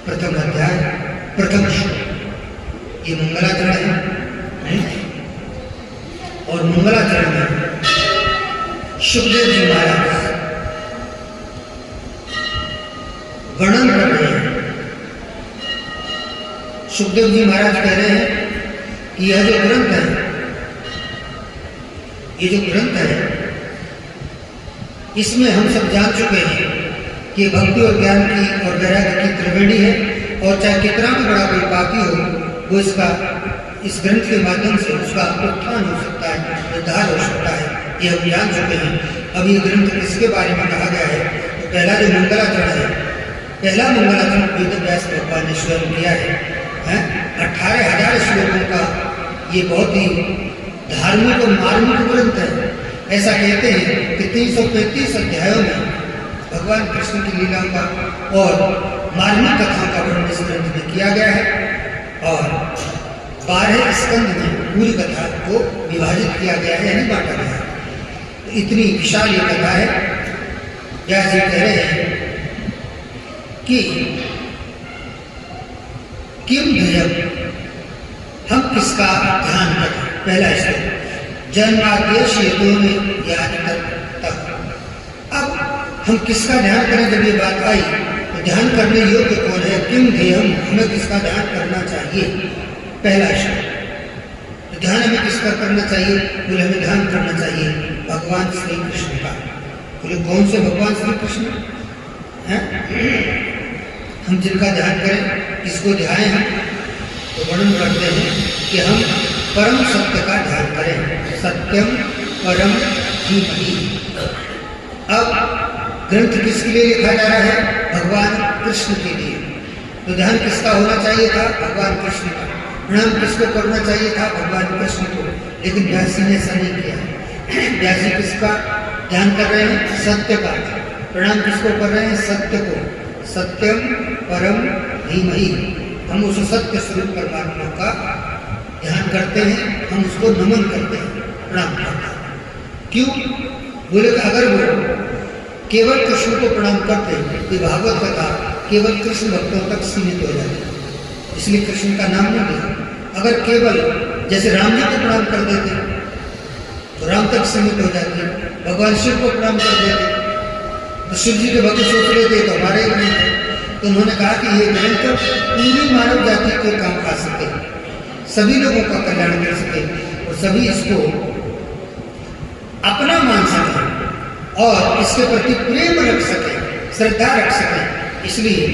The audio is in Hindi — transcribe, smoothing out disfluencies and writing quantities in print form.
प्रथम अध्याय प्रथम श्लोक। ये मंगलाचरण है और मंगलाचरण में सुखदेव जी महाराज वर्णन कर रहे हैं। सुखदेव जी महाराज कह रहे हैं कि यह जो ग्रंथ है, ये जो ग्रंथ है, इसमें हम सब जान चुके हैं कि भक्ति और ज्ञान की और वैराग्य की त्रिवेणी है, और चाहे कितना भी बड़ा कोई पापी हो, वो इस ग्रंथ के माध्यम से उसका उत्थान हो सकता है, उद्धार हो सकता है, ये हम जान चुके हैं। अब ये ग्रंथ किसके बारे में कहा गया है? तो पहला जो मंगलाचरण है, पहला मंगलाचरण वेद व्यास भगवान ने स्वयं किया है। 18,000 श्लोकों का ये बहुत ही धार्मिक और मार्मिक ग्रंथ है। ऐसा कहते हैं कि 335 अध्यायों में भगवान कृष्ण की लीलाओं का और मार्मिक कथाओं का वर्णन इस ग्रंथ में किया गया है, और 12 स्कंद में पूरी कथा को विभाजित किया गया है, यानी बांटा गया है। तो इतनी विशाल ये कथा है। व्यास जी कह रहे हैं कि किम ध्येयम्, हम किसका ध्यान करें। पहला श्लोक, जन्माद्यश हेतु में ज्ञान तक। अब हम किसका ध्यान करें? जब ये बात आई तो ध्यान करने योग्य कौन है? किम ध्येयम्, हमें किसका ध्यान करना चाहिए? पहला श्लोक। तो ध्यान हमें किसका करना चाहिए? बोले हमें ध्यान करना चाहिए भगवान श्री कृष्ण का। बोले कौन से भगवान श्री कृष्ण हैं? हम जिनका ध्यान करें, किसको ध्यान हम? तो वर्णन करते हैं कि हम परम सत्य का ध्यान करें। सत्यम परम धीमहि। अब ग्रंथ किसके लिए लिखा जा रहा है? भगवान कृष्ण के लिए। तो ध्यान किसका होना चाहिए था? भगवान कृष्ण का। प्रणाम किसको करना चाहिए था? भगवान कृष्ण को। लेकिन व्यास जी ने ऐसा नहीं किया। व्यास जी किसका ध्यान कर रहे हैं? सत्य का। प्रणाम किसको कर रहे हैं? सत्य को। सत्यम परम धीमहि। हम उस सत्य स्वरूप परमात्मा का ध्यान करते हैं, हम उसको नमन करते हैं, प्रणाम करते हैं। क्यों? बोले कि अगर वो केवल कृष्ण को प्रणाम करते हैं तो भागवत कथा केवल कृष्ण भक्तों तक सीमित हो जाती है, इसलिए कृष्ण का नाम नहीं लिया। अगर केवल जैसे राम जी को प्रणाम कर देते तो राम तक सीमित हो जाती है, भगवान शिव को प्रणाम कर देते तो शिव जी के भक्त सोच लेते तो हमारे ही ग्रंथ है। तो उन्होंने कहा कि ये ग्रंथ पूरी मानव जाति के काम आ सके, सभी लोगों का कल्याण कर सके, और सभी इसको अपना मान सके और इसके प्रति प्रेम रख सके, श्रद्धा रख सके। इसलिए